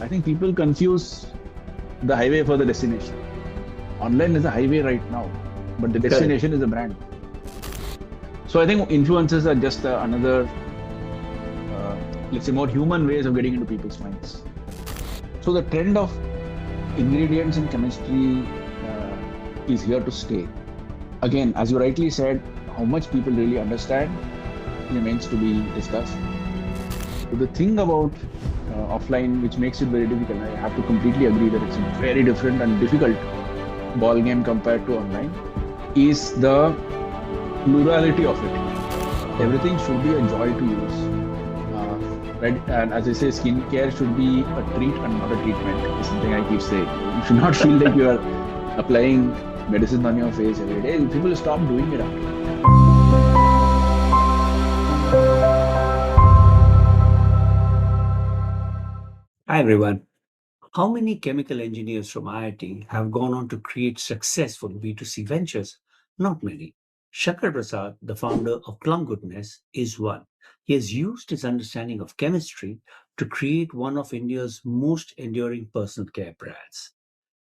I think people confuse the highway for the destination. Online is a highway right now, but the Correct. destination is a brand. So I think influencers are just another, let's say, more human ways of getting into people's minds. So the trend of ingredients in chemistry is here to stay. Again, as you rightly said, how much people really understand remains to be discussed. So the thing about offline, which makes it very difficult, I have to completely agree that it's a very different and difficult ball game compared to online, is the plurality of it. Everything should be a joy to use. Uh, right? And as I say, skincare should be a treat and not a treatment, is something I keep saying. You should not feel like you are applying medicine on your face every day. People stop doing it after. Hi, everyone. How many chemical engineers from IIT have gone on to create successful B2C ventures? Not many. Shankar Prasad, the founder of Plum Goodness, is one. He has used his understanding of chemistry to create one of India's most enduring personal care brands.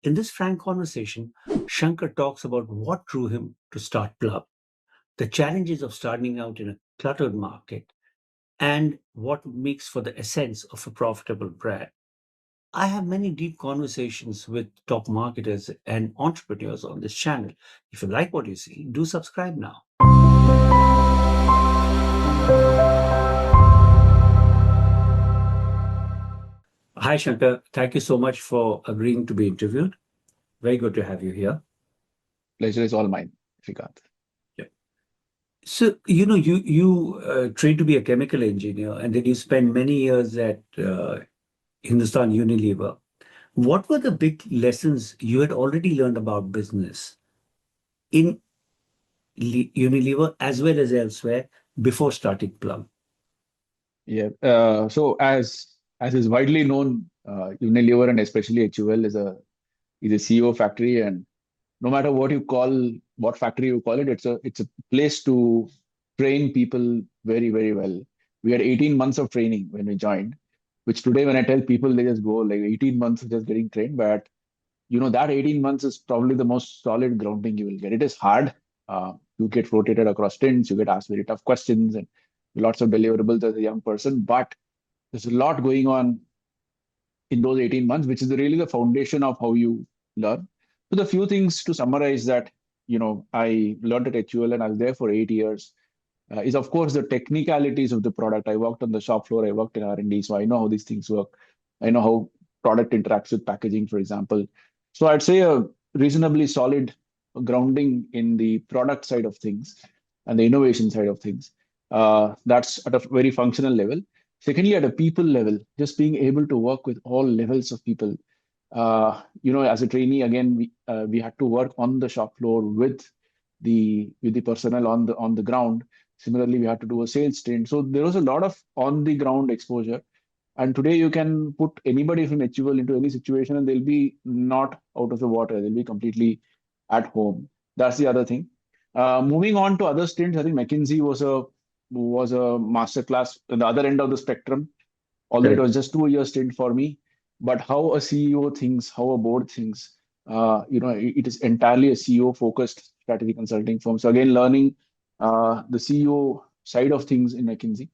In this frank conversation, Shankar talks about what drew him to start Plum, the challenges of starting out in a cluttered market, and what makes for the essence of a profitable brand. I have many deep conversations with top marketers and entrepreneurs on this channel. If you like what you see, do subscribe now. Hi, Shankar. Thank you so much for agreeing to be interviewed. Very good to have you here. Pleasure is all mine, Shrikant. Yeah. So, you trained to be a chemical engineer, and then you spent many years at Hindustan Unilever. What were the big lessons you had already learned about business in Unilever as well as elsewhere before starting Plum? Yeah. So as is widely known, Unilever and especially HUL is a CEO factory, and no matter what factory you call it, it's a place to train people very very well. We had 18 months of training when we joined, which today when I tell people they just go like 18 months of just getting trained, but that 18 months is probably the most solid grounding you will get. It is hard. You get rotated across stints, you get asked very tough questions and lots of deliverables as a young person, but there's a lot going on in those 18 months, which is really the foundation of how you learn. So the few things to summarize that, I learned at HUL and I was there for 8 years, is of course the technicalities of the product. I worked on the shop floor, I worked in R&D, so I know how these things work. I know how product interacts with packaging, for example. So I'd say a reasonably solid grounding in the product side of things and the innovation side of things. That's at a very functional level. Secondly, at a people level, just being able to work with all levels of people. As a trainee, again, we had to work on the shop floor with the personnel on the ground. Similarly, we had to do a sales stint. So there was a lot of on the ground exposure. And today you can put anybody from HUL into any situation and they'll be not out of the water. They'll be completely at home. That's the other thing. Moving on to other stints, I think McKinsey was a masterclass at the other end of the spectrum, although it Correct. was just 2 year stint for me. But how a CEO thinks, how a board thinks, it is entirely a CEO focused strategy consulting firm. So again, learning the CEO side of things in McKinsey.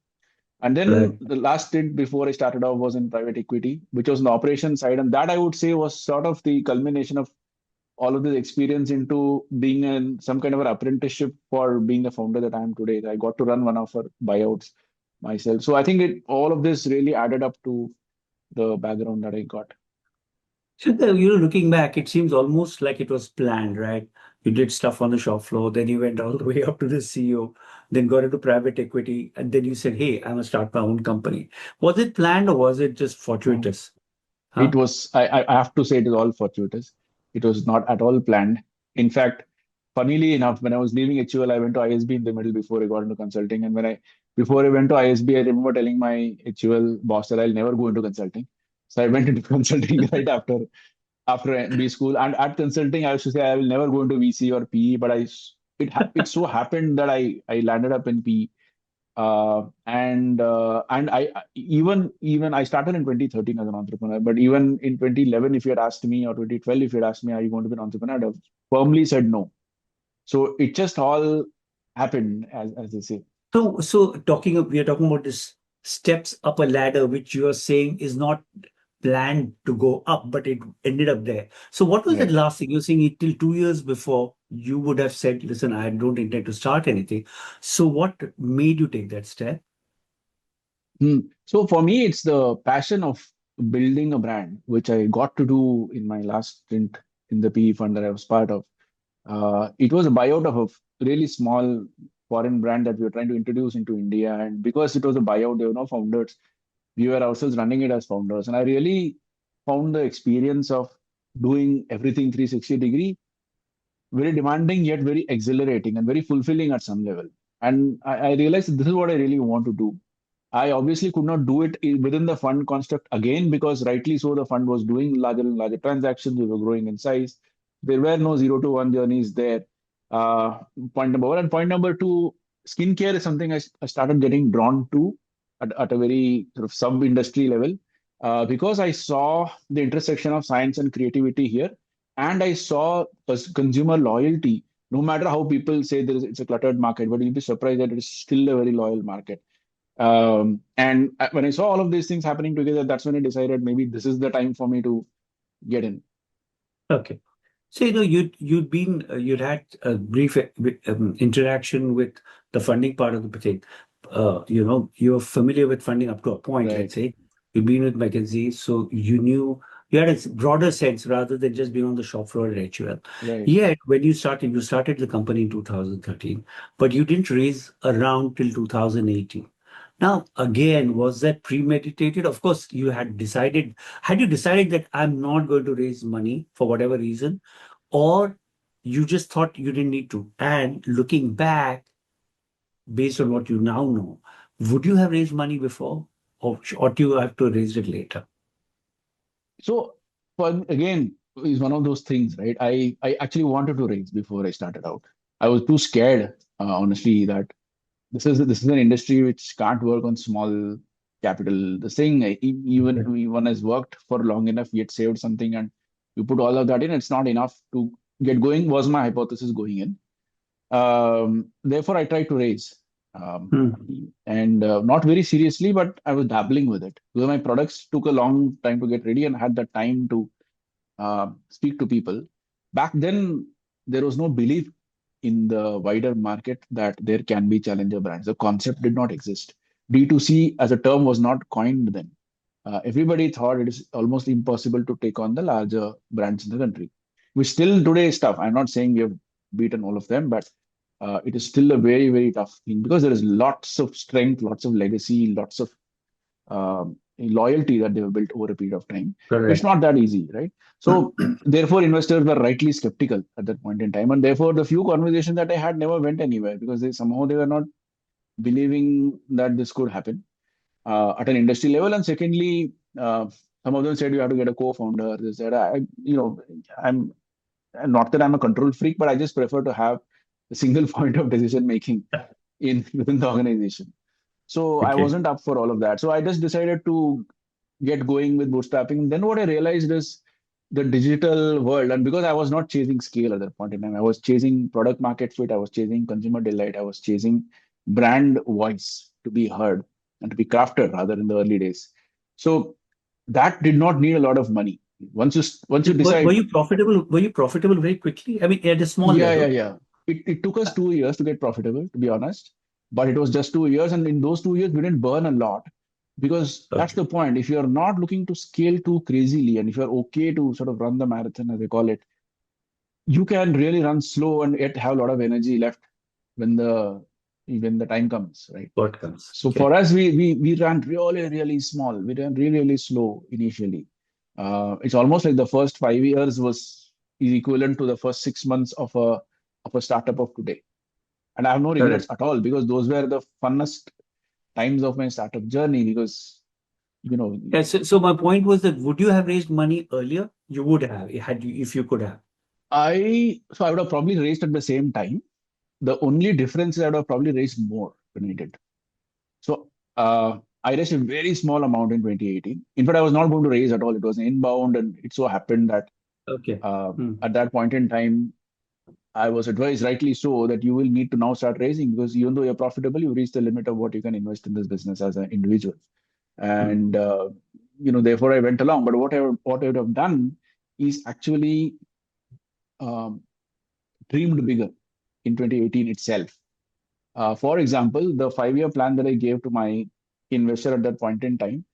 And then Right. the last stint before I started off was in private equity, which was on the operation side. And that I would say was sort of the culmination of all of this experience into being in some kind of an apprenticeship for being the founder that I am today. I got to run one of our buyouts myself. So I think all of this really added up to the background that I got. Shankar, looking back, it seems almost like it was planned, right? You did stuff on the shop floor, then you went all the way up to the CEO, then got into private equity, and then you said, "Hey, I'm gonna start my own company." Was it planned or was it just No. fortuitous? It Huh? was, I have to say, it is all fortuitous. It was not at all planned. In fact, funnily enough, when I was leaving HUL, I went to ISB in the middle before I got into consulting. And before I went to ISB, I remember telling my HUL boss that I'll never go into consulting. So I went into consulting right after MB school. And at consulting, I used to say I will never go into VC or PE, but it so happened that I landed up in PE. And even I started in 2013 as an entrepreneur, but even in 2011, if you had asked me, or 2012, if you had asked me, are you going to be an entrepreneur, I'd have firmly said no. So it just all happened, as they say. We are talking about this steps up a ladder, which you are saying is not planned to go up, but it ended up there. So what was that Right. last thing? You're saying it till 2 years before you would have said, listen, I don't intend to start anything. So what made you take that step? Hmm. So for me, it's the passion of building a brand, which I got to do in my last stint in the PE fund that I was part of. It was a buyout of a really small foreign brand that we were trying to introduce into India. And because it was a buyout, there were no founders. We were ourselves running it as founders. And I really found the experience of doing everything 360 degree very demanding, yet very exhilarating and very fulfilling at some level. And I realized that this is what I really want to do. I obviously could not do it within the fund construct again, because rightly so, the fund was doing larger and larger transactions. We were growing in size. There were no zero to one journeys there. Uh, Point number one. And point number two, skincare is something I started getting drawn to at a very sort of sub industry level, because I saw the intersection of science and creativity here. And I saw consumer loyalty. No matter how people say it's a cluttered market, but you'll be surprised that it is still a very loyal market. And when I saw all of these things happening together, that's when I decided maybe this is the time for me to get in. Okay. So, you'd had a brief interaction with the funding part of the thing. You're familiar with funding up to a point, let's Right, say. You've been with McKinsey, so you had a broader sense rather than just being on the shop floor at HUL. right. Yet, when you started the company in 2013, but you didn't raise around till 2018. Now, again, was that premeditated? Of course, had you decided that I'm not going to raise money for whatever reason, or you just thought you didn't need to? And looking back, based on what you now know, would you have raised money before, or do you have to raise it later? So, again, is one of those things, right? I actually wanted to raise before I started out. I was too scared, honestly, that this is an industry which can't work on small capital. The thing, even one has worked for long enough, yet saved something, and you put all of that in, it's not enough to get going. Was my hypothesis going in? Therefore, I tried to raise, um, Hmm. and not very seriously, but I was dabbling with it because my products took a long time to get ready and had the time to speak to people. Back then, there was no belief in the wider market that there can be challenger brands. The concept did not exist. D2C as a term was not coined then. Everybody thought it is almost impossible to take on the larger brands in the country, which still today is tough. I'm not saying we have beaten all of them, but it is still a very, very tough thing because there is lots of strength, lots of legacy, lots of loyalty that they have built over a period of time. It's Correct. not that easy, right? So, therefore, investors were rightly skeptical at that point in time, and therefore, the few conversations that I had never went anywhere because they were not believing that this could happen at an industry level. And secondly, some of them said you have to get a co-founder. They said, I'm not that I'm a control freak, but I just prefer to have a single point of decision making in within the organization. So I Okay. wasn't up for all of that. So I just decided to get going with bootstrapping. Then what I realized is the digital world, and because I was not chasing scale at that point in time, I was chasing product market fit, I was chasing consumer delight, I was chasing brand voice to be heard and to be crafted rather in the early days. So that did not need a lot of money. Once you Were decide, you profitable? Were you profitable very quickly? I mean, at a small yeah, yeah, level. yeah. It took us Uh, 2 years to get profitable, to be honest. But it was just 2 years. And in those 2 years, we didn't burn a lot because that's Okay. the point. If you're not looking to scale too crazily and if you're okay to sort of run the marathon, as they call it, you can really run slow and yet have a lot of energy left when the time comes, right? What comes? So Okay. for us, we ran really, really small. We ran really, really slow initially. It's almost like the first 5 years is equivalent to the first 6 months of a startup of today. And I have no regrets Correct. at all because those were the funnest times of my startup journey because, you know, Yeah, so my point was that would you have raised money earlier? You would have, if you could have. I would have probably raised at the same time. The only difference is I would have probably raised more when I did. I raised a very small amount in 2018. In fact, I was not going to raise at all. It was an inbound, and it so happened that Okay. uh, Hmm. at that point in time, I was advised, rightly so, that you will need to now start raising because even though you're profitable, you reach the limit of what you can invest in this business as an individual. Hmm. And therefore I went along. But what I would have done is actually um, dreamed bigger in 2018 itself. For example, the 5-year plan that I gave to my investor at that point in time,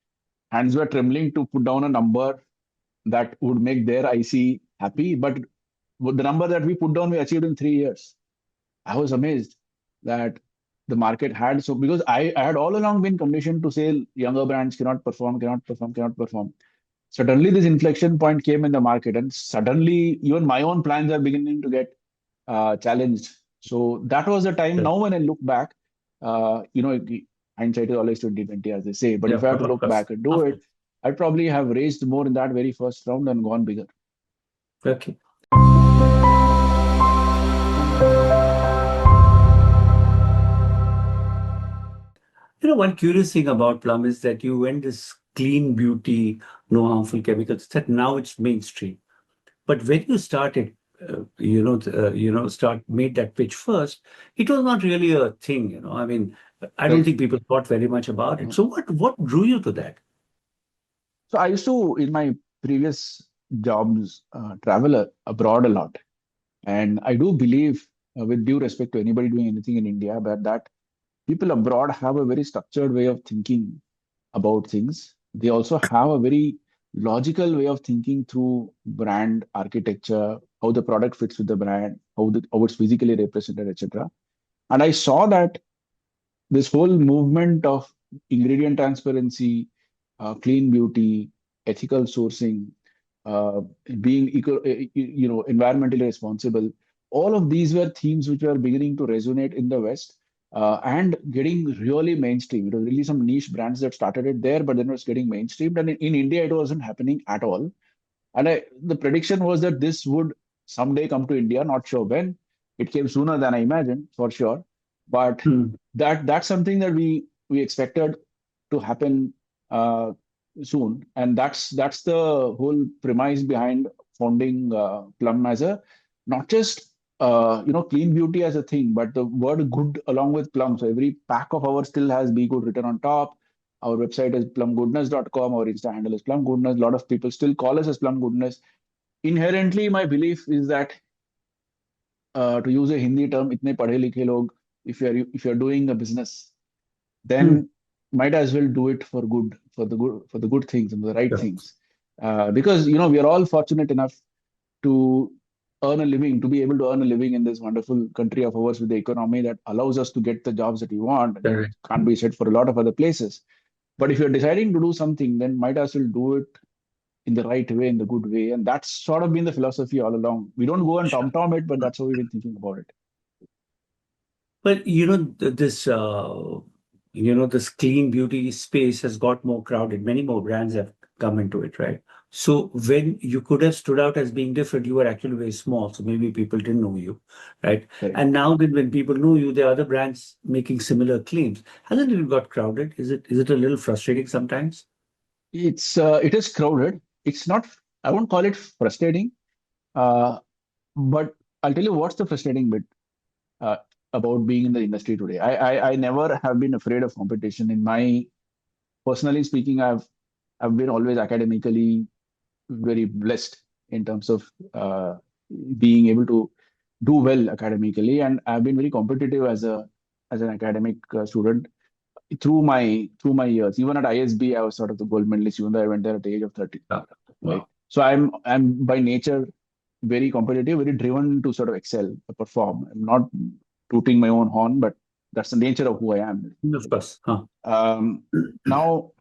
hands were trembling to put down a number that would make their IC happy. But with the number that we put down, we achieved in 3 years. I was amazed that the market had so because I had all along been conditioned to say younger brands cannot perform, cannot perform, cannot perform. Suddenly, this inflection point came in the market, and suddenly, even my own plans are beginning to get challenged. So that was the time. Sure. Now, when I look back, hindsight is always 2020, as they say. But Yeah, if I have to of look course. back and do Of it, course. I'd probably have raised more in that very first round and gone bigger. Okay. One curious thing about Plum is that you went this clean beauty, no harmful chemicals, that now it's mainstream. But when you started, made that pitch first, it was not really a thing, I mean, I don't Right. think people thought very much about it. So what drew you to that? So I used to, in my previous jobs, travel abroad a lot. And I do believe, with due respect to anybody doing anything in India, that people abroad have a very structured way of thinking about things. They also have a very logical way of thinking through brand architecture, how the product fits with the brand, how it's physically represented, etc. And I saw that this whole movement of ingredient transparency, clean beauty, ethical sourcing, uh, being environmentally responsible. All of these were themes which were beginning to resonate in the West and getting really mainstream. It was really some niche brands that started it there, but then it was getting mainstreamed. And in India, it wasn't happening at all. And the prediction was that this would someday come to India. Not sure when. It came sooner than I imagined, for sure. But Hmm. that's something that we expected to happen uh, soon, and that's the whole premise behind founding Plum as a not just clean beauty as a thing, but the word good along with Plum. So every pack of ours still has "Be Good" written on top. Our website is plumgoodness.com. Our Insta handle is Plum Goodness. A lot of people still call us as Plum Goodness. Inherently, my belief is that to use a Hindi term, इतने पढ़े लिखे लोग, if you're doing a business, Hmm. then might as well do it for the good things and the right Sure. things. Because we are all fortunate enough to earn a living, to be able to earn a living in this wonderful country of ours with the economy that allows us to get the jobs that we want. That Correct. can't be said for a lot of other places. But if you're deciding to do something, then might as well do it in the right way, in the good way. And that's sort of been the philosophy all along. We don't go and Sure. tom-tom it, but that's how we've been thinking about it. But this clean beauty space has got more crowded. Many more brands have come into it, right? So when you could have stood out as being different, you were actually very small. So maybe people didn't know you, right? Correct. And now that when people know you, there are other brands making similar claims. Hasn't it got crowded? Is it a little frustrating sometimes? It is crowded. It's not. I won't call it frustrating. Uh, but I'll tell you what's the frustrating bit uh, about being in the industry today. I never have been afraid of competition. In my personally speaking, I've been always academically very blessed in terms of being able to do well academically, and I've been very competitive as an academic student through my years. Even at ISB, I was sort of the gold medalist, even though I went there at the age of 30. Yeah. Right. Wow. So I'm by nature very competitive, very driven to sort of excel, perform. I'm not tooting my own horn, but that's the nature of who I am. Of course. Huh. Um, Now,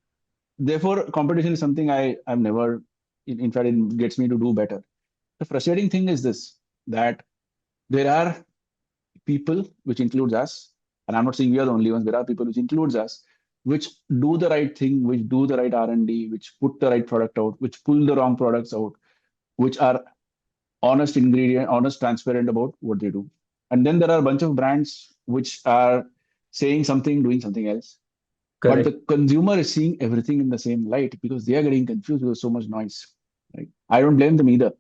therefore, competition is something I've never. In fact, it gets me to do better. The frustrating thing is this: that there are people, which includes us, and I'm not saying we are the only ones. There are people which includes us, which do the right thing, which do the right R&D, which put the right product out, which pull the wrong products out, which are honest, transparent about what they do. And then there are a bunch of brands which are saying something, doing something else. But the Correct. consumer is seeing everything in the same light because they are getting confused with so much noise. Right? I don't blame them either.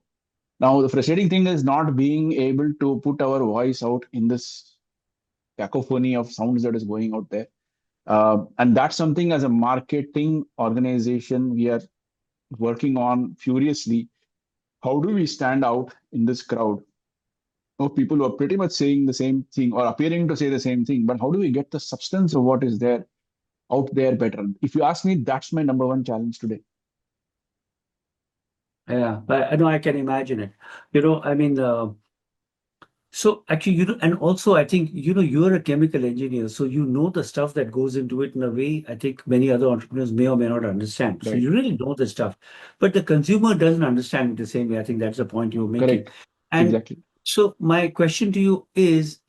Now, the frustrating thing is not being able to put our voice out in this cacophony of sounds that is going out there. And that's something as a marketing organization we are working on furiously. How do we stand out in this crowd of people who are pretty much saying the same thing or appearing to say the same thing? But how do we get the substance of what is there out there better? If you ask me, that's my number one challenge today. Yeah, I know I can imagine it. I mean, so actually, and also I think, you're a chemical engineer, so you know the stuff that goes into it in a way I think many other entrepreneurs may or may not understand. So Right. you really know the stuff, but the consumer doesn't understand it the same way. I think that's the point you're making. Correct. And Exactly. so my question to you is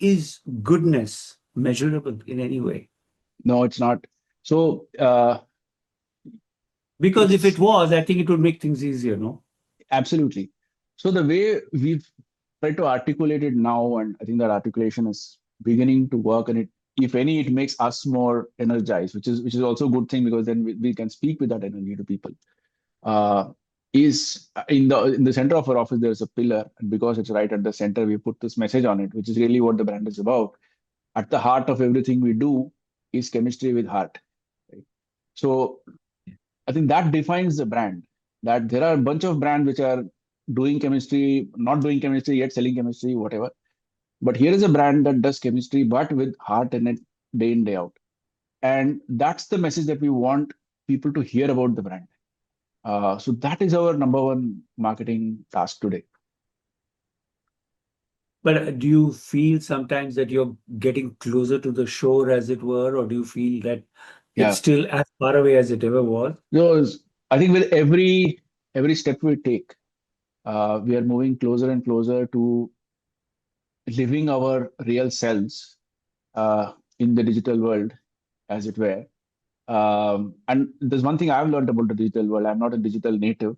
goodness measurable in any way? No, it's not. So Because if it it's was, I think it would make things easier, no? absolutely. So the way we've tried to articulate it now, and I think that articulation is beginning to work, and it, if any, it makes us more energized, which is also a good thing because then we can speak with that energy to people. Uh, is in the center of our office there's a pillar, and because it's right at the center, we put this message on it, which is really what the brand is about. At the heart of everything we do is chemistry with heart. Right? So I think that defines the brand. That there are a bunch of brands which are doing chemistry, not doing chemistry yet, selling chemistry, whatever. But here is a brand that does chemistry, but with heart in it, day in, day out. And that's the message that we want people to hear about the brand. So that is our number one marketing task today. But do you feel sometimes that you're getting closer to the shore, as it were, or do you feel that it's Yeah. still as far away as it ever was? So I think with every step we take, we are moving closer and closer to living our real selves in the digital world, as it were. And there's one thing I've learned about the digital world. I'm not a digital native.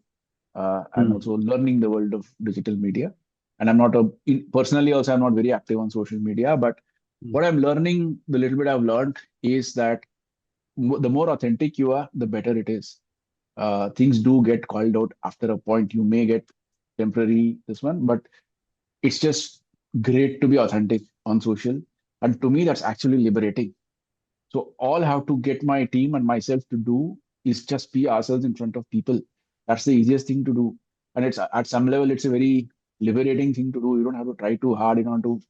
I'm Hmm. also learning the world of digital media. And I'm not personally also, I'm not very active on social media. But Hmm. what I'm learning, the little bit I've learned is that the more authentic you are, the better it is. Things do get called out after a point. You may get temporary this one, but it's just great to be authentic on social. And to me, that's actually liberating. So all I have to get my team and myself to do is just be ourselves in front of people. That's the easiest thing to do. And it's at some level, it's a very liberating thing to do. You don't have to try too hard. You don't have to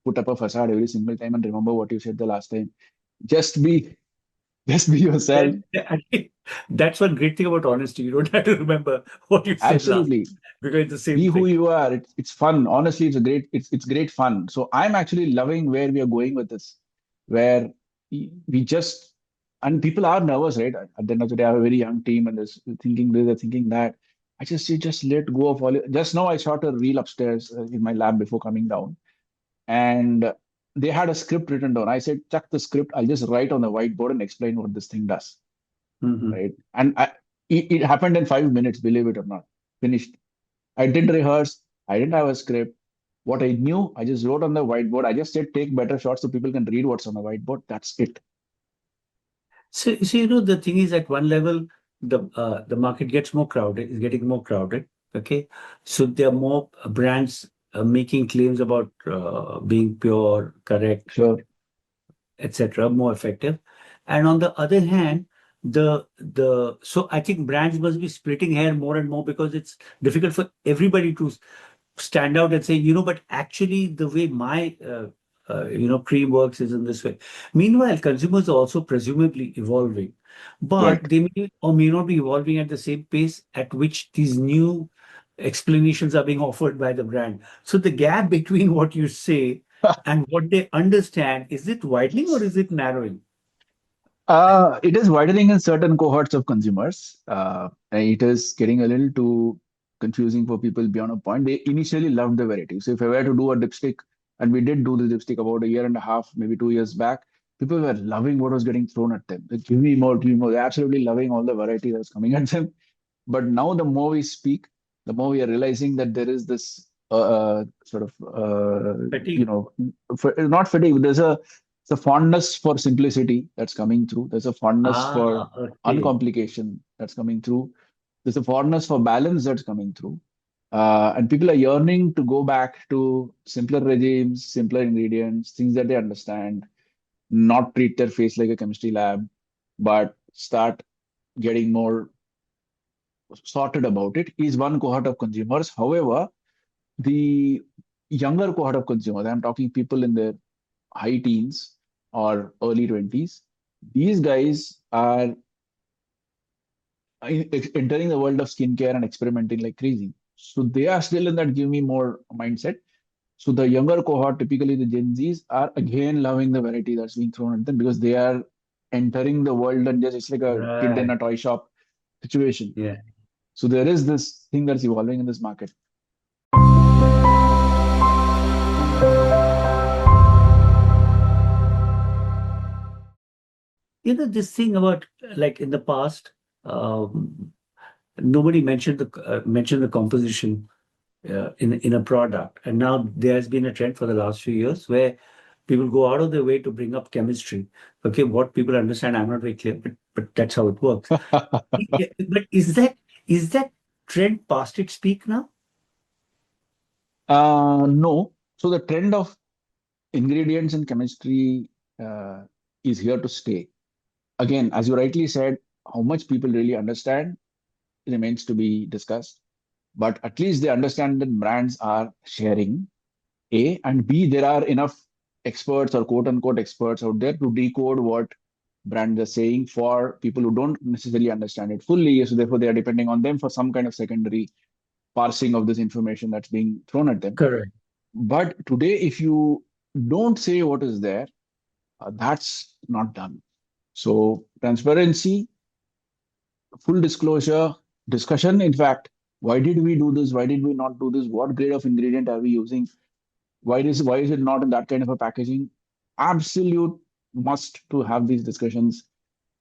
put up a facade every single time and remember what you said the last time. Just be, just be yourself. I think that's one great thing about honesty. You don't have to remember what you said last Absolutely. because it's the Be same who thing. you are. It's fun. Honestly, it's great fun. So I'm actually loving where we are going with this, where we just, and people are nervous, right? At the end of the day, I have a very young team and there's thinking this, they're thinking that. I just say, just let go of all. Just now, I shot a reel upstairs in my lab before coming down, and they had a script written down. I said, chuck the script. I'll just write on the whiteboard and explain what this thing does, Hmm. right? And it happened in 5 minutes, believe it or not. Finished. I didn't rehearse. I didn't have a script. What I knew, I just wrote on the whiteboard. I just said, take better shots so people can read what's on the whiteboard. That's it. So the thing is, at one level, the market gets more crowded, is getting more crowded. Okay, so there are more brands making claims about being pure, correct, Sure. etc., more effective. And on the other hand, the so I think brands must be splitting hair more and more because it's difficult for everybody to stand out and say, but actually the way my cream works is in this way. Meanwhile, consumers are also presumably evolving, but Right. they may or may not be evolving at the same pace at which these new explanations are being offered by the brand. So the gap between what you say and what they understand, is it widening or is it narrowing? It is widening in certain cohorts of consumers. And it is getting a little too confusing for people beyond a point. They initially loved the variety. So if I were to do a dipstick, and we did do the dipstick about a year and a half, maybe 2 years back, people were loving what was getting thrown at them. Like, give me more, give me more. They're absolutely loving all the variety that's coming at them. But now, the more we speak, the more we are realizing that there is this sort of, Fatigue. not fatigue. There's a It's a fondness for simplicity that's coming through. There's a fondness for Okay. uncomplication that's coming through. There's a fondness for balance that's coming through. And people are yearning to go back to simpler regimes, simpler ingredients, things that they understand, not treat their face like a chemistry lab, but start getting more sorted about it is one cohort of consumers. However, the younger cohort of consumers, I'm talking people in their high teens or early 20s, these guys are entering the world of skincare and experimenting like crazy. So they are still in that give me more mindset. So the younger cohort, typically the Gen Zs, are again loving the variety that's being thrown at them because they are entering the world and just it's like a kid in Right. a toy shop situation. Yeah. So there is this thing that's evolving in this market. This thing about like in the past, um, nobody mentioned the composition in a product, and now there has been a trend for the last few years where people go out of their way to bring up chemistry. Okay, what people understand, I'm not very clear, but that's how it works. But is that trend past its peak now? No. So the trend of ingredients and chemistry is here to stay. Again, as you rightly said, how much people really understand remains to be discussed. But at least they understand that brands are sharing A, and B, there are enough experts or quote unquote experts out there to decode what brands are saying for people who don't necessarily understand it fully. So therefore, they are depending on them for some kind of secondary parsing of this information that's being thrown at them. Correct. But today, if you don't say what is there, that's not done. So transparency, full disclosure, discussion. In fact, why did we do this? Why did we not do this? What grade of ingredient are we using? Why is it not in that kind of a packaging? Absolute must to have these discussions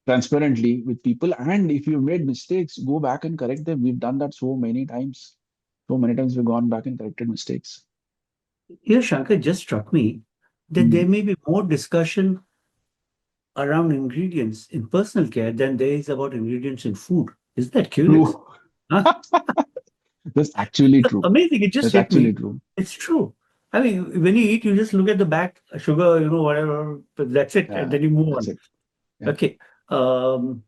transparently with people. And if you've made mistakes, go back and correct them. We've done that so many times. So many times we've gone back and corrected mistakes. Here, Shankar, just struck me that Hmm. there may be more discussion around ingredients in personal care than there is about ingredients in food. Isn't that curious? True. Huh? That's actually true. Amazing. It just That's hit actually me. true. It's true. I mean, when you eat, you just look at the back, sugar, whatever, but that's it. And Yeah, then you move that's on. it. Yeah. Okay. Um,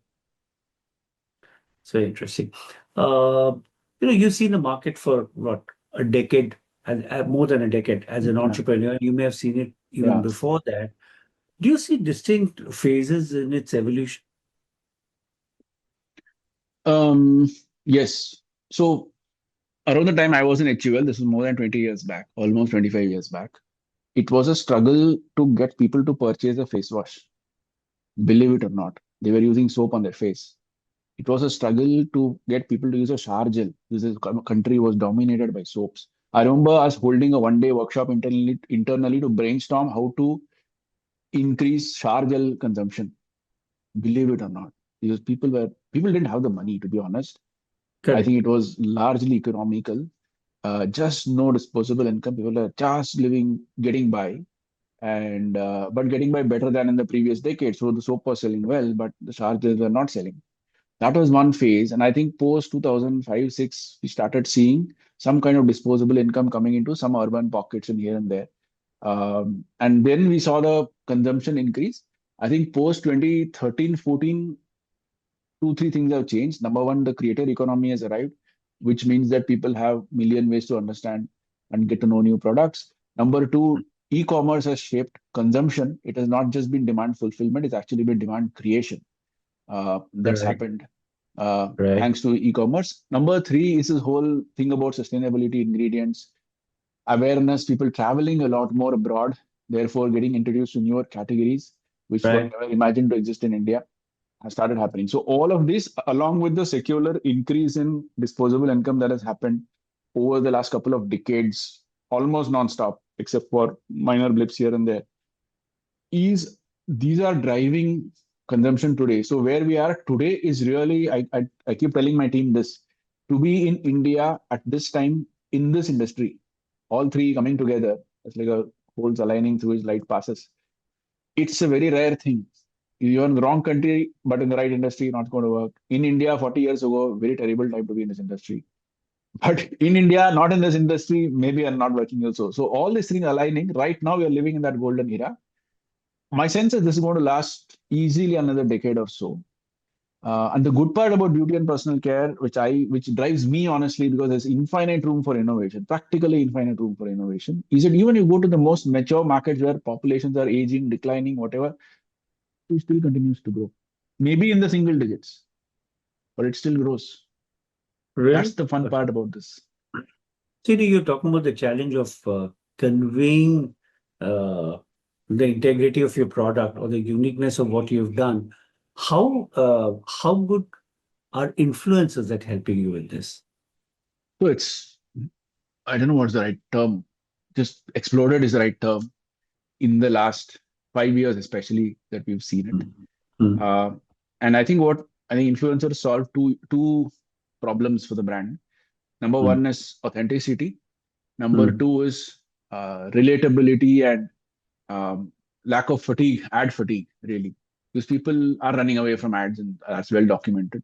so interesting. Uh, you've seen the market for what, a decade, and more than a decade as an Yeah. entrepreneur. You may have seen it even Yeah. before that. Do you see distinct phases in its evolution? Um, yes. So around the time I was in HUL, this was more than 20 years back, almost 25 years back. It was a struggle to get people to purchase a face wash. Believe it or not, they were using soap on their face. It was a struggle to get people to use a shower gel. This country was dominated by soaps. I remember us holding a one-day workshop internally to brainstorm how to increase shower gel consumption. Believe it or not, because people didn't have the money, to be honest. I think Correct. it was largely economical. Just no disposable income. People are just living, getting by, and but getting by better than in the previous decade. So the soap was selling well, but the shower gels were not selling. That was one phase, and I think post 2005 6 we started seeing some kind of disposable income coming into some urban pockets and here and there, and then we saw the consumption increase. I think post 2013 14 two, three things have changed. Number one, the creator economy has arrived, which means that people have million ways to understand and get to know new products. Number two, e-commerce has shaped consumption. It has not just been demand fulfillment; it's actually been demand creation. That's Right. happened Right. thanks to e-commerce. Number three is this whole thing about sustainability, ingredients, awareness, people traveling a lot more abroad, therefore getting introduced to newer categories which were Right. never imagined to exist in India, has started happening. So all of this, along with the secular increase in disposable income that has happened over the last couple of decades, almost nonstop, except for minor blips here and there, is these are driving consumption today. So where we are today is really, I keep telling my team this, to be in India at this time in this industry, all three coming together, it's like a holes aligning through his light passes. it's a very rare thing. You're in the wrong country, but in the right industry, not going to work. In India, 40 years ago, very terrible time to be in this industry. But in India, not in this industry, maybe I'm not working also. So all these things aligning. Right now, we are living in that golden era. My sense is this is going to last easily another decade or so. And the good part about beauty and personal care, which drives me honestly, because there's infinite room for innovation, practically infinite room for innovation, is that even you go to the most mature markets where populations are aging, declining, whatever, it still continues to grow. Maybe in the single digits, but it still grows. That's Really? the fun Okay. part about this. So, you're talking about the challenge of conveying uh, the integrity of your product or the uniqueness of what you've done. How good are influencers that helping you with this? So I don't know what's the right term. Just exploded is the right term in the last 5 years, especially that we've seen it. Mm. Mm. Uh, and I think influencers solve two problems for the brand. Number Mm. one is authenticity. Number Mm. two is relatability and lack of fatigue, ad fatigue, really. Because people are running away from ads, and that's well documented.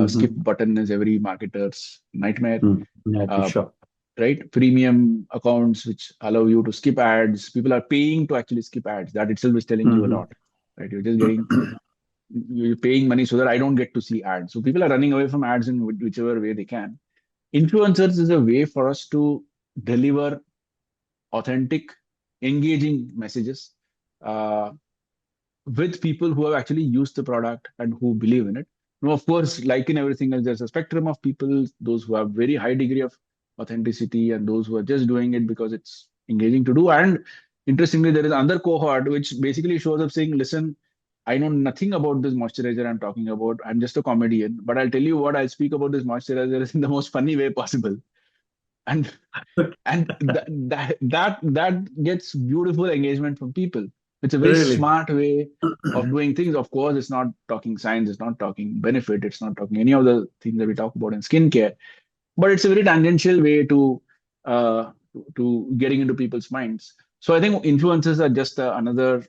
Skip Mhm. button is every marketer's nightmare. Mm. Yeah, to Uh, sure. right? Premium accounts which allow you to skip ads. People are paying to actually skip ads. That itself is telling you a Mhm. lot, right? You're paying money so that I don't get to see ads. So people are running away from ads in whichever way they can. Influencers is a way for us to deliver authentic, engaging messages uh, with people who have actually used the product and who believe in it. Now, of course, like in everything else, there's a spectrum of people, those who have very high degree of authenticity and those who are just doing it because it's engaging to do. And interestingly, there is another cohort which basically shows up saying, listen, I know nothing about this moisturizer I'm talking about. I'm just a comedian, but I'll tell you what, I'll speak about this moisturizer in the most funny way possible. And that gets beautiful engagement from people. It's a very Really? smart way of doing things. Of course, it's not talking science, it's not talking benefit, it's not talking any of the things that we talk about in skincare, but it's a very tangential way uh, to getting into people's minds. So I think influences are just another,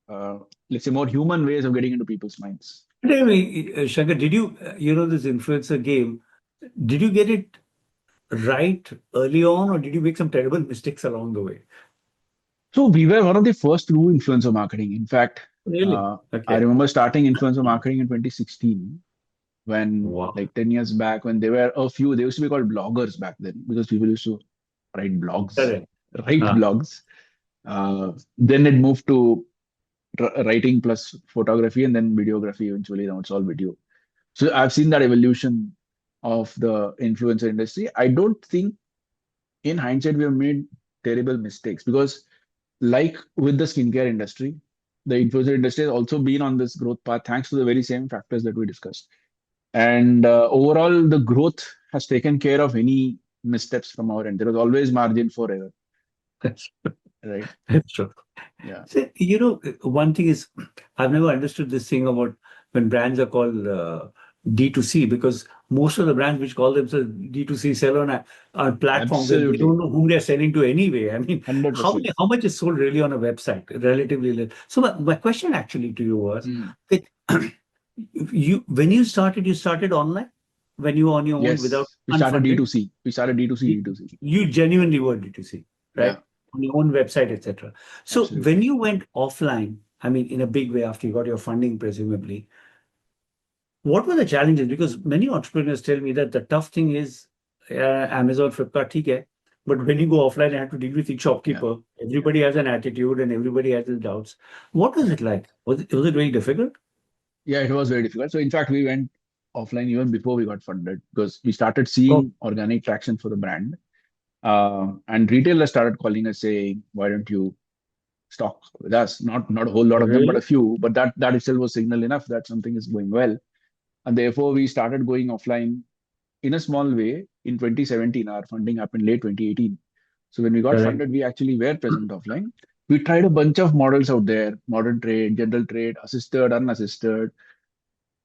uh, let's say, more human ways of getting into people's minds. Tell me, Shankar, did you, this influencer game, did you get it right early on, or did you make some terrible mistakes along the way? So we were one of the first to do influencer marketing. In fact, Really? I Okay. remember starting influencer marketing in 2016 when, Wow. like 10 years back, when there were a few, they used to be called bloggers back then because people used to write blogs, Correct. write Ah, blogs. Then it moved to writing plus photography and then videography eventually. Now it's all video. So I've seen that evolution of the influencer industry. I don't think in hindsight we have made terrible mistakes because, like with the skincare industry, the influencer industry has also been on this growth path thanks to the very same factors that we discussed. And overall, the growth has taken care of any missteps from our end. There was always margin for error, that's, right? that's true. Yeah, So, one thing is, I've never understood this thing about when brands are called D2C, because most of the brands which call themselves D2C sell on platforms that they absolutely, don't know whom they're selling to anyway. I mean, how 100%. how much is sold really on a website? Relatively little. So my question actually to you was Mm. that when you started online, when you were on your own without Yes, we started unfunded, D2C. We started D2C, you D2C. you genuinely were D2C, Yeah, right? On your own website, etc. So when absolutely. you went offline, I mean, in a big way after you got your funding, presumably, what were the challenges? Because many entrepreneurs tell me that the tough thing is Amazon, Flipkart, theek hai, but when you go offline and have to deal with each Yeah, shopkeeper, everybody has an attitude and everybody has his doubts. What was yeah. it like? Was it very difficult? Yeah, it was very difficult. So, in fact, we went offline even before we got funded because we started Oh, seeing organic traction for the brand. And retailers started calling us saying, "Why don't you stock with us?" Not a whole lot of them, but a really? few. But that itself was signal enough that something is going well. And therefore, we started going offline in a small way in 2017. Our funding happened late 2018. So when we got Correct. funded, we actually were present offline. We tried a bunch of models out there: modern trade, general trade, assisted, unassisted,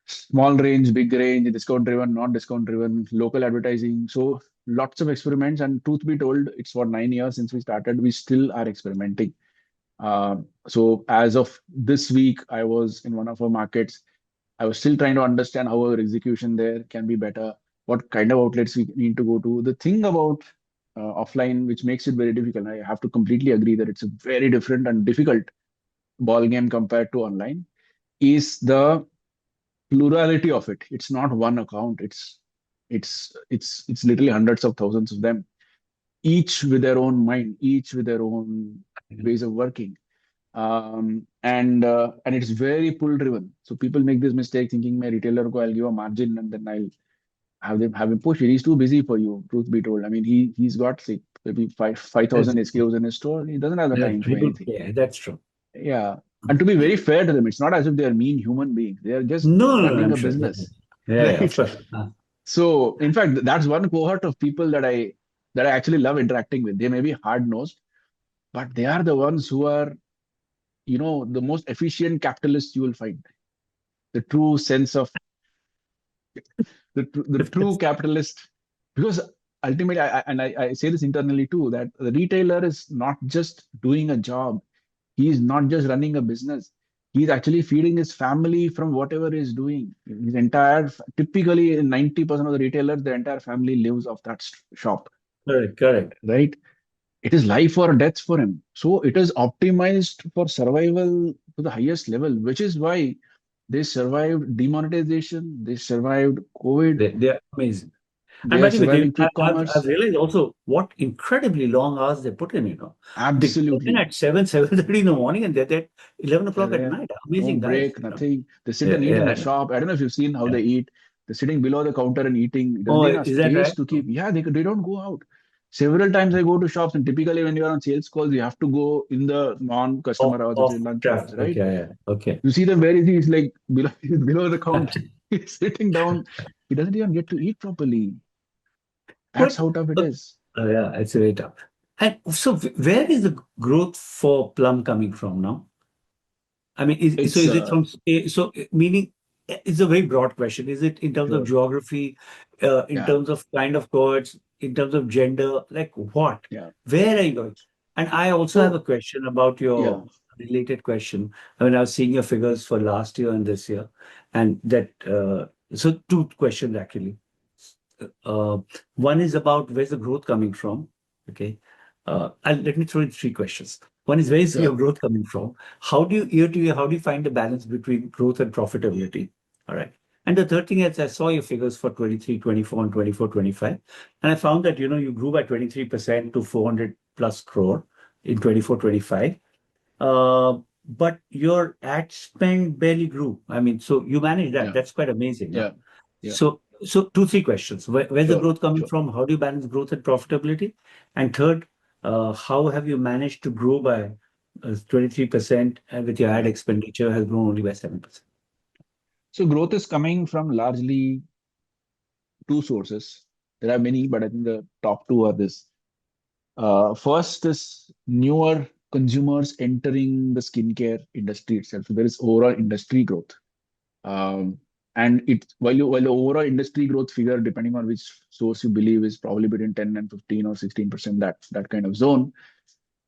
small range, big range, discount driven, non discount driven, local advertising. So lots of experiments. And truth be told, it's for 9 years since we started. We still are experimenting. So as of this week, I was in one of our markets. I was still trying to understand how our execution there can be better, what kind of outlets we need to go to. The thing about offline, which makes it very difficult, I have to completely agree that it's a very different and difficult ball game compared to online, is the plurality of it. It's not one account. It's literally hundreds of thousands of them, each with their own mind, each with their own ways of working. And it's very pull driven. So people make this mistake thinking my retailer ko I'll give a margin and then I'll have him push it. He's too busy for you, truth be told. I mean, he's got like maybe five That's thousand SKUs in his store. He doesn't have the that's time for true. anything. Yeah, that's true. Yeah. And to be very fair to them, it's not as if they are mean human beings. They are just No, no, no, running I'm a sure. business, Yeah, yeah, of right? course. So, in fact, that's one cohort of people that I actually love interacting with. They may be hard nosed, but they are the ones who are, the most efficient capitalists you will find. The true sense of the true capitalist, because ultimately, I say this internally too, that the retailer is not just doing a job. He is not just running a business. He's actually feeding his family from whatever he's doing. His entire, typically 90% of the retailers, the entire family lives off that shop, Correct, correct. right? It is life or death for him. So it is optimized for survival to the highest level, which is why they survived demonetization, they survived COVID, They're amazing. And they by are the way, surviving quick I've commerce. realized also what incredibly long hours they put in. They come in Absolutely. at 7:30 in the morning, and they're there 11 They're o'clock at there, night. no Amazing guys. break, nothing. They sit Yeah, and eat in the yeah, shop. I don't know if you've seen how yeah. they eat. They're sitting below the counter and eating. It doesn't Oh, even have is that space right? to keep. Yeah, they don't go out. Several times I go to shops, and typically when you're on sales calls, you have to go in the non-customer hours, which Off is lunch hours, traffic. right? Yeah, yeah. Okay. You see them where is he? He's like below, he's below the counter. He's sitting down. He doesn't even get to eat properly. That's But how tough it is. yeah, it's very tough. And so, where is the growth for Plum coming from now? I mean, so It's is it from, meaning, it's a very broad question. Is it in terms of Sure. geography, in Yeah. terms of kind of cohorts, in terms of gender, like what? Yeah. Where are you going? And I also have a So question about yeah. your related question. I mean, I was seeing your figures for last year and this year, and that, so two questions actually. Uh, One is about where's the growth coming from? Okay. Let me throw in three questions. One is where is your Sure. growth coming from? How do you, year to year, how do you find the balance between growth and profitability? All right. And the third thing is I saw your figures for 23, 24, and 24, 25. And I found that, you grew by 23% to 400 plus crore in 24, 25. But your ad spend barely grew. I mean, so you managed that. Yeah. That's quite amazing. Yeah. Yeah. So two, three questions. Where's the Sure. growth coming Sure. from? How do you balance growth and profitability? And third, how have you managed to grow by 23% and with your ad Yeah. expenditure has grown only by 7%? So growth is coming from largely two sources. There are many, but I think the top two are this. First is newer consumers entering the skincare industry itself. So there is overall industry growth. Um, and while the overall industry growth figure, depending on which source you believe, is probably between 10 and 15 or 16%, that kind of zone.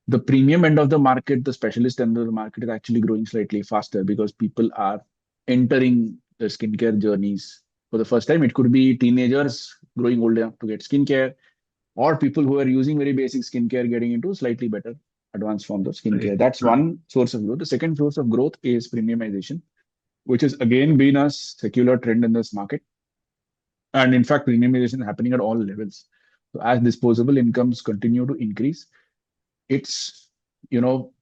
The premium end of the market, the specialist end of the market is actually growing slightly faster because people are entering the skincare journeys for the first time. It could be teenagers growing old enough to get skincare, or people who are using very basic skincare getting into slightly better advanced forms of skincare. Okay. That's one source of growth. The second source of growth is premiumization, which has again been a secular trend in this market. And in fact, premiumization is happening at all levels. So as disposable incomes continue to increase, it's you know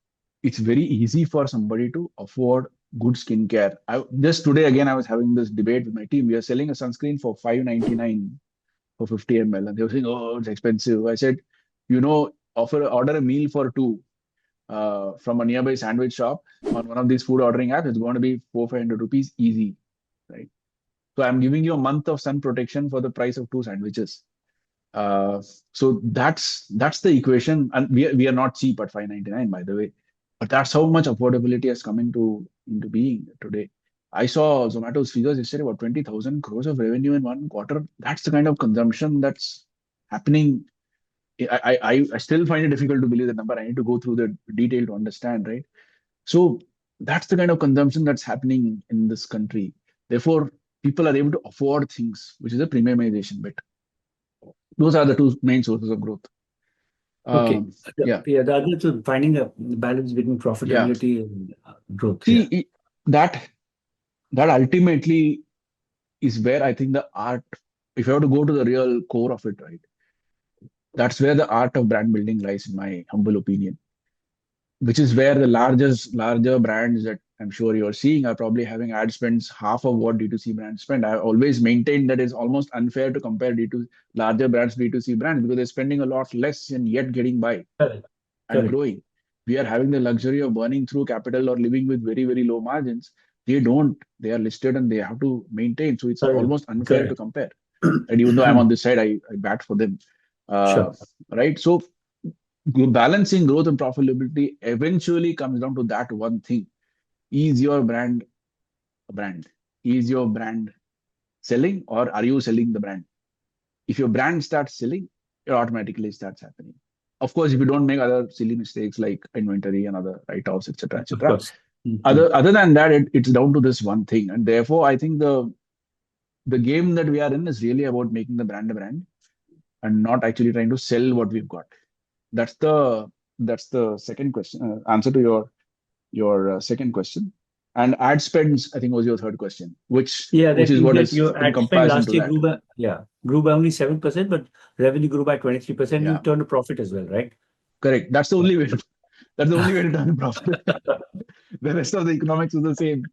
it's very easy for somebody to afford good skincare. Just today again, I was having this debate with my team. We are selling a sunscreen for 599 for 50 ml, and they were saying, "Oh, it's expensive." I said, order a meal for two from a nearby sandwich shop on one of these food ordering apps. It's going to be 400-500 rupees easy, right? So I'm giving you a month of sun protection for the price of two sandwiches. Uh, so that's the equation, and we are not cheap at 599, by the way, but that's how much affordability has come into being today. I saw Zomato's figures yesterday about 20,000 crores of revenue in one quarter. That's the kind of consumption that's happening I still find it difficult to believe the number. I need to go through the detail to understand, right? So that's the kind of consumption that's happening in this country. Therefore, people are able to afford things, which is a premiumization bit. Those are the two main sources of growth. Okay. Yeah, Yeah, the other is finding a balance between yeah. profitability and growth. See, Yeah. that that ultimately is where I think the art, if I were to go to the real core of it, right, that's where the art of brand building lies, in my humble opinion, which is where the larger brands that I'm sure you're seeing are probably having ad spends half of what D2C brands spend. I always maintained that it's almost unfair to compare D2 larger brands to D2C brands because they're spending a lot less and yet getting by Correct. and Correct. growing. We are having the luxury of burning through capital or living with very, very low margins. They don't. They are listed and they have to maintain. So it's Correct. almost unfair to Correct. compare. And even though I'm on this side, I bat for them. Uh, Sure. right. So balancing growth and profitability eventually comes down to that one thing. Is your brand a brand? Is your brand selling or are you selling the brand? If your brand starts selling, it automatically starts happening. Of course, if you don't make other silly mistakes like inventory and other write-offs, etc., Of etc. course. Mhm. Other than that, it's down to this one thing, and therefore, I think the game that we are in is really about making the brand a brand and not actually trying to sell what we've got. That's the second question answer to your second question. And ad spends, I think, was your third question, which Yeah, which that is you what get is your in ad spend comparison last to year that. grew by only 7%, but revenue grew by 23%. You Yeah, turned a profit as well, right? correct. That's the Yeah. only way. That's the only way to turn a profit. The rest of the economics is the same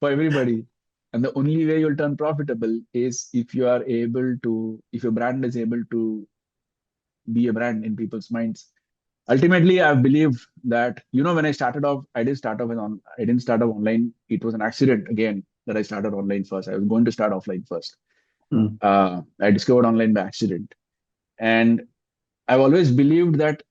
for everybody. And the only way you'll turn profitable is if you are able to, if your brand is able to be a brand in people's minds. Ultimately, I believe that, when I started off, I didn't start off online. It was an accident again that I started online first. I was going to start offline first. Mm. I discovered online by accident. And I've always believed that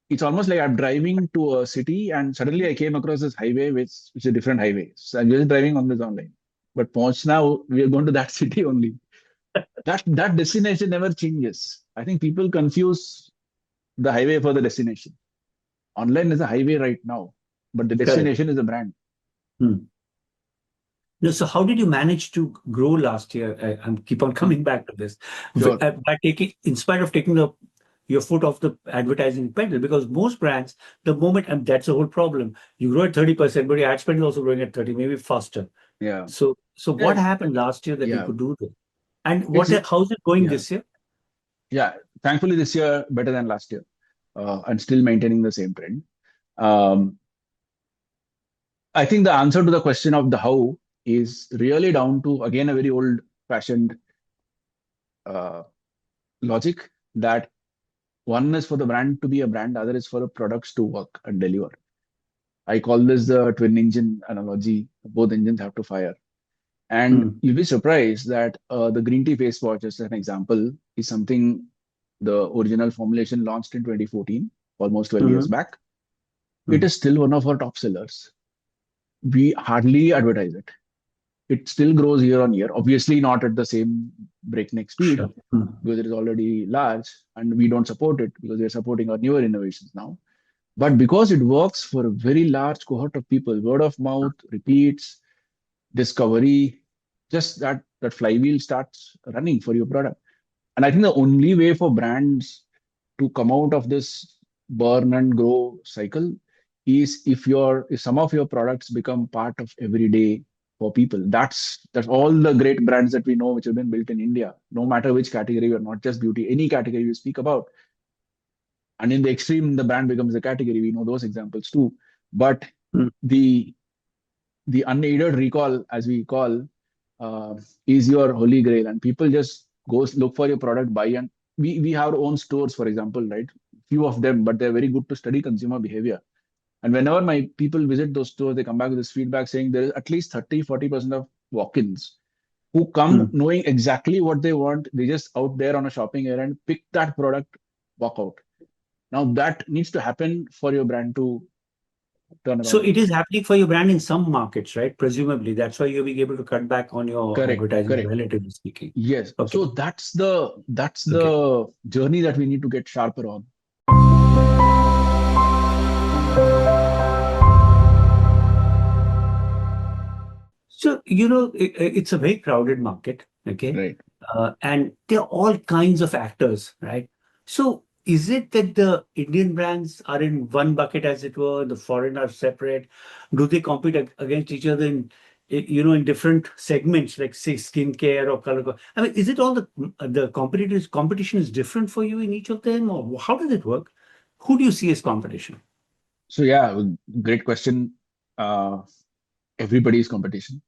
it's almost like I'm driving to a city and suddenly I came across this highway, which is a different highway. So I'm just driving on this online. But Ponch now, we are going to that city only. That destination never changes. I think people confuse the highway for the destination. Online is a highway right now, but the Correct. destination is a brand. Mm. No, so how did you manage to grow last year? I'm keep on Hmm. coming back to this. Sure. By taking, in spite of taking your foot off the advertising pedal, because most brands, the moment, and that's the whole problem, you grow at 30%, but your ad spend is also growing at 30, maybe faster. Yeah. So what Yeah. happened last year that you Yeah. could do this? And It's how's it going yeah. this year? Yeah. Thankfully, this year better than last year, and still maintaining the same trend. Um, I think the answer to the question of the how is really down to again a very old-fashioned uh, logic that one is for the brand to be a brand, other is for the products to work and deliver. I call this the twin engine analogy. Both engines have to fire. And Mm. you'll be surprised that the green tea face wash, as an example, is something the original formulation launched in 2014, almost 12 years Mhm. back. It Mm. is still one of our top sellers. We hardly advertise it. It still grows year on year. Obviously, not at the same breakneck speed Sure. Mm. because it is already large and we don't support it because we're supporting our newer innovations now. But because it works for a very large cohort of people, word of mouth, repeats, discovery, just that flywheel starts running for your product. And I think the only way for brands to come out of this burn and grow cycle is if some of your products become part of every day for people. That's all the great brands that we know which have been built in India, no matter which category or not just beauty, any category you speak about. And in the extreme, the brand becomes a category. We know those examples too. But Mm. the the unaided recall, as we call, uh, is your holy grail, and people just go look for your product, buy, and we have our own stores, for example, right? Few of them, but they're very good to study consumer behavior. And whenever my people visit those stores, they come back with this feedback saying there is at least 30-40% of walk-ins who come Mm. knowing exactly what they want. They just out there on a shopping errand, pick that product, walk out. Now that needs to happen for your brand to So turnaround it rate. is happening for your brand in some markets, right? Presumably, that's why you're being able to cut back on your Correct, advertising, correct. relatively speaking. Yes. Okay, So that's okay. the journey that we need to get sharper on. So, it's a very crowded market, okay? Right. And there are all kinds of actors, right? So, is it that the Indian brands are in one bucket, as it were, the foreign are separate? Do they compete against each other in different segments, like say skincare or color? I mean, is it all the competition is different for you in each of them, or how does it work? Who do you see as competition? So yeah, great question. Uh, Everybody's competition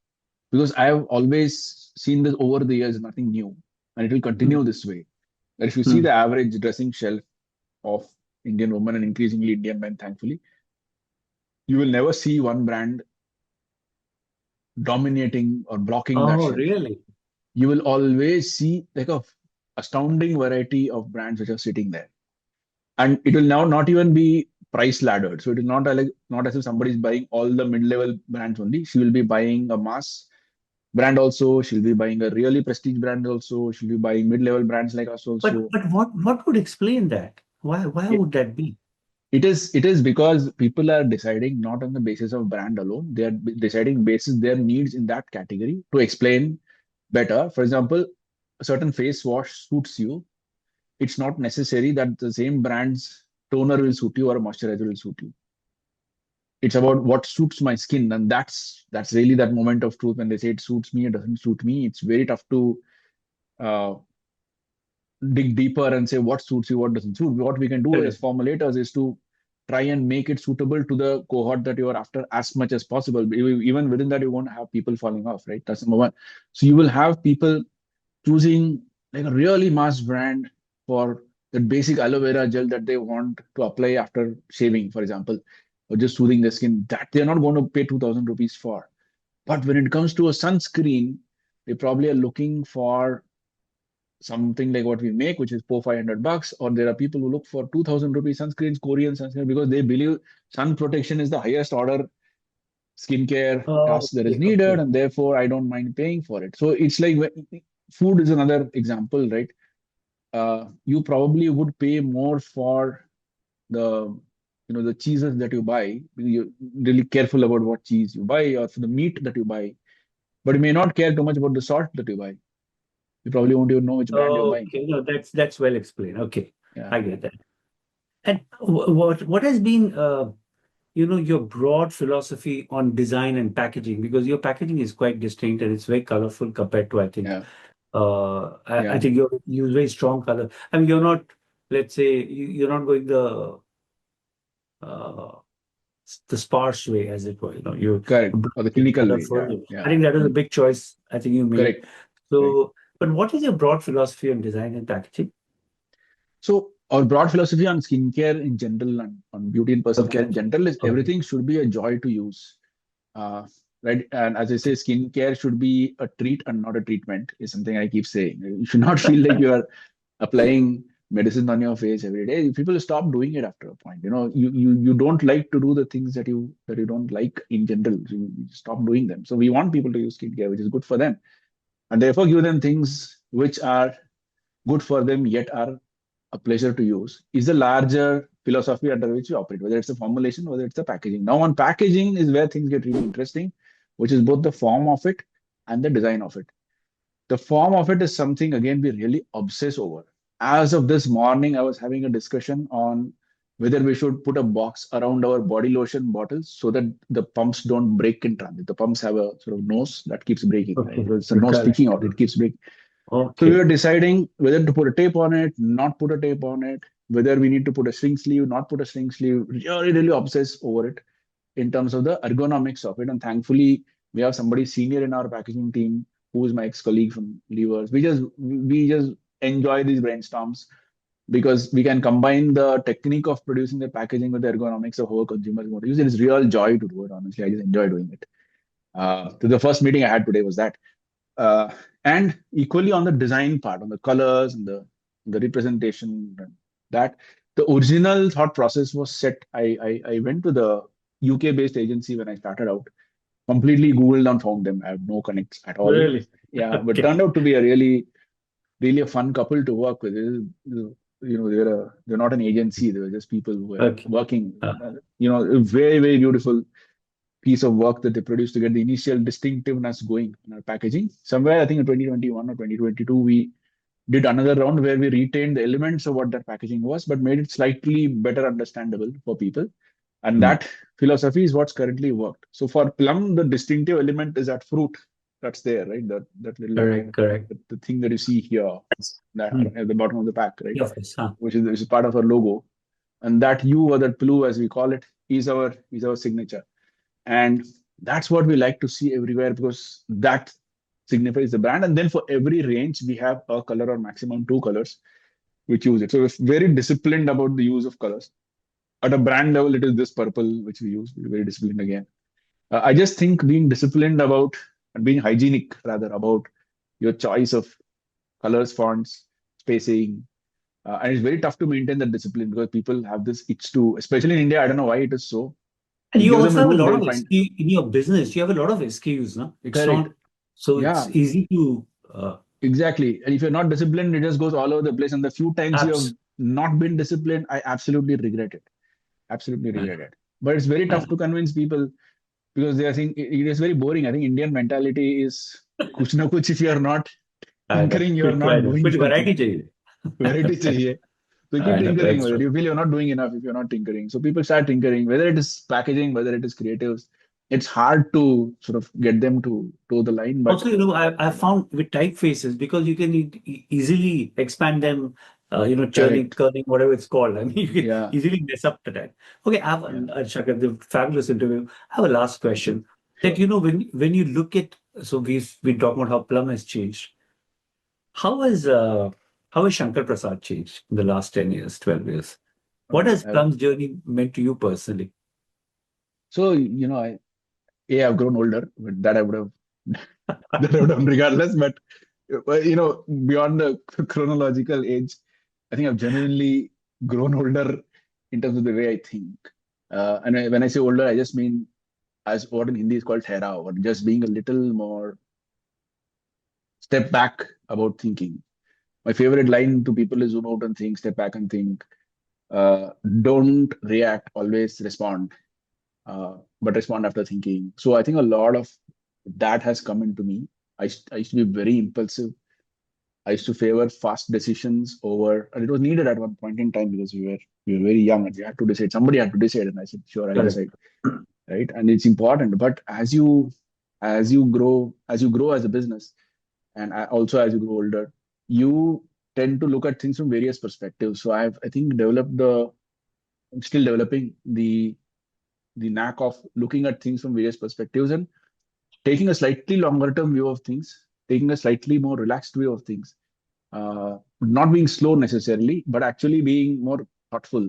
because I have always seen this over the years, nothing new, and it will Hmm. continue this way. That if you see Hmm. the average dressing shelf of Indian women and increasingly Indian men, thankfully, you will never see one brand dominating or blocking that Oh, shelf. really? You will always see like a astounding variety of brands which are sitting there, and it will now not even be price laddered. So it is not like not as if somebody is buying all the mid-level brands only. She will be buying a mass brand also. She'll be buying a really prestige brand also. She'll be buying mid-level brands like us But also. but what would explain that? Why It, would that be? it is because people are deciding not on the basis of brand alone. They are deciding basis their needs in that category to explain better. For example, a certain face wash suits you. It's not necessary that the same brand's toner will suit you or a moisturizer will suit you. It's about what suits my skin, and that's really that moment of truth when they say it suits me, it doesn't suit me. It's very tough to uh, dig deeper and say what suits you, what doesn't suit. What we can do as Correct. formulators is to try and make it suitable to the cohort that you are after as much as possible. Even within that, you won't have people falling off, right? That's number one. So you will have people choosing like a really mass brand for the basic aloe vera gel that they want to apply after shaving, for example, or just soothing the skin, that they're not going to pay 2,000 rupees for. But when it comes to a sunscreen, they probably are looking for something like what we make, which is 400-500 bucks, or there are people who look for 2,000 rupees sunscreens, Korean sunscreen, because they believe sun protection is the highest order skincare Oh, task that is okay, needed, okay. and therefore I don't mind paying for it. So it's like food is another example, right? You probably would pay more for the the cheeses that you buy. You're really careful about what cheese you buy, or for the meat that you buy, but you may not care too much about the salt that you buy. You probably won't even know which brand you're buying. Okay, no, that's well explained. Okay, Yeah, I get that. And what has been your broad philosophy on design and packaging? Because your packaging is quite distinct and it's very colorful compared to, I think, yeah, I yeah. think you use very strong color. I mean, you're not, let's say, you're not going uh, the sparse way, as it were. You're Correct. bright Or the and clinical way. colorful. Yeah, I yeah. think that is a big choice. I think you made. Correct. Correct. So, but what is your broad philosophy on design and packaging? So our broad philosophy on skincare in general and on beauty and personal care Okay. in general is Okay. everything should be a joy to use. Uh, right. And as I say, skincare should be a treat and not a treatment, is something I keep saying. You should not feel like you are applying medicine on your face every day. People stop doing it after a point. You don't like to do the things that you don't like in general. So you stop doing them. So we want people to use skincare, which is good for them, and therefore give them things which are good for them yet are a pleasure to use, is the larger philosophy under which we operate, whether it's a formulation, whether it's a packaging. Now, on packaging is where things get really interesting, which is both the form of it and the design of it. The form of it is something, again, we really obsess over. As of this morning, I was having a discussion on whether we should put a box around our body lotion bottles so that the pumps don't break in transit. The pumps have a sort of nose that keeps breaking, right? Okay. So it's a nose Correct. sticking out, it keeps breaking. So we were Okay. deciding whether to put a tape on it, not put a tape on it, whether we need to put a shrink sleeve, not put a shrink sleeve, really, really obsess over it in terms of the ergonomics of it. And thankfully, we have somebody senior in our packaging team who is my ex-colleague from Levers. We just enjoy these brainstorms because we can combine the technique of producing the packaging with the ergonomics of how a consumer is going to use it. It's real joy to do it, honestly. I just enjoy doing it. So the first meeting I had today was that. Uh, and equally on the design part, on the colors and the representation, and that the original thought process was set. I went to the UK-based agency when I started out. Completely Googled and found them. I have no connects at all. Really? Yeah, but Okay. turned out to be a really a fun couple to work with. They're not an agency. They were just people who were Okay. working. Uh, A very very beautiful piece of work that they produced to get the initial distinctiveness going in our packaging. Somewhere I think in 2021 or 2022 we did another round where we retained the elements of what that packaging was, but made it slightly better understandable for people. And mm, that philosophy is what's currently worked. So for Plum, the distinctive element is that fruit that's there, right? That little correct, correct. the thing that you see here that Mm. at the bottom of the pack, right? Yeah, of course. Huh. Which is part of our logo. And that U or that blue, as we call it, is our signature. And that's what we like to see everywhere because that signifies the brand. And then for every range, we have a color or maximum two colors which use it. So we're very disciplined about the use of colors. At a brand level, it is this purple which we use. We're very disciplined again. I just think being disciplined about and being hygienic rather about your choice of colors, fonts, spacing, and it's very tough to maintain that discipline because people have this itch to, especially in India. I don't know why it is so. And You you give them also a have a rule, lot they'll of find. SKU in your business. You have a lot of SKUs, no? It's Correct. not so it's Yeah, easy to exactly. And if you're not disciplined, it just goes all over the place. And the few times you have apps. not been disciplined, I absolutely regret it. Absolutely Uh, regret it. But it's very uh, tough to convince people because they are saying it is very boring. I think Indian mentality is kuch na kuch. If you are not I know. tinkering, you are Quick not rider. doing कुछ something. variety चाहिए. Variety chahiye. So you keep I know. tinkering That's with it. true. You feel you're not doing enough if you're not tinkering. So people start tinkering, whether it is packaging, whether it is creatives. It's hard to sort of get them to toe the line, but Also, I found with typefaces because you can easily expand them, churning, correct. curling, whatever it's called. I mean, you can Yeah. easily mess up the type. Okay, I have, Yeah. Shakar, the fabulous interview. I have a last question. That Sure. when you look at, so we've been talking about how Plum has changed. How has uh, how has Shankar Prasad changed in the last 10 years, 12 years? What Okay. has Plum's journey meant to you personally? So, I've grown older, but that I would have that I would have done regardless. But beyond the chronological age, I think I've genuinely grown older in terms of the way I think. When I say older, I just mean as what in Hindi is called thera, or just being a little more step back about thinking. My favorite line to people is zoom out and think, step back and think. Don't react, always respond, but respond after thinking. So I think a lot of that has come into me. I used to be very impulsive. I used to favor fast decisions over, and it was needed at one point in time because we were very young and we had to decide. Somebody had to decide, and I said, "Sure, I'll Correct. decide." Right, and it's important. But as you grow as a business, and also as you grow older, you tend to look at things from various perspectives. So I think developed I'm still developing the knack of looking at things from various perspectives and taking a slightly longer term view of things, taking a slightly more relaxed view of things, not being slow necessarily, but actually being more thoughtful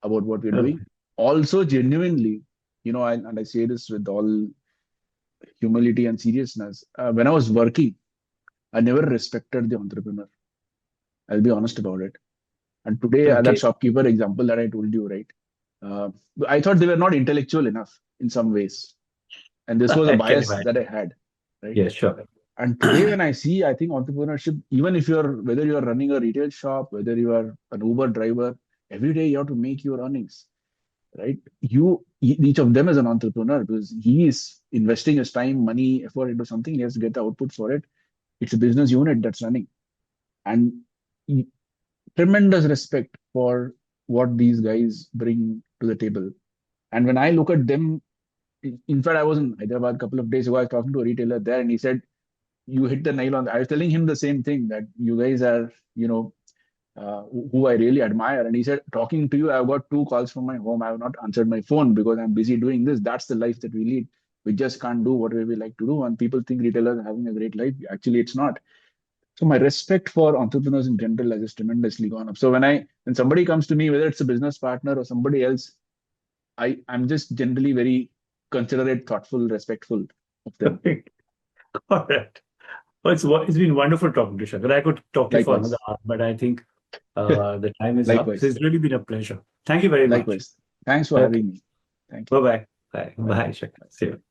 about what we're doing. Okay. Also, genuinely, and I say this with all humility and seriousness, when I was working, I never respected the entrepreneur. I'll be honest about it. And today, that Okay. shopkeeper example that I told you, right? Uh, I thought they were not intellectual enough in some ways. And this was a I can bias that imagine. I had, right? Yeah, sure. And today, when I think entrepreneurship, even if whether you're running a retail shop, whether you are an Uber driver, every day you have to make your earnings, right? Each of them is an entrepreneur because he is investing his time, money, effort into something. He has to get the output for it. It's a business unit that's running, and he- tremendous respect for what these guys bring to the table. And when I look at them, in fact, I was in Hyderabad a couple of days ago. I was talking to a retailer there, and he said, "You hit the nail on." I was telling him the same thing that you guys are, who I really admire. And he said, "Talking to you, I've got two calls from my home. I have not answered my phone because I'm busy doing this." That's the life that we lead. We just can't do whatever we like to do. And people think retailers are having a great life. Actually, it's not. So my respect for entrepreneurs in general has just tremendously gone up. So when somebody comes to me, whether it's a business partner or somebody else, I'm just generally very considerate, thoughtful, respectful of them. All right. Well, it's been wonderful talking to you, Shankar. I could talk to you for another Likewise. hour, but I think the time is up. So Likewise. it's really been a pleasure. Thank you very much. Likewise. Thanks for Okay. having me. Thank you. Bye bye. Bye. Bye. Bye, Shankar. See you.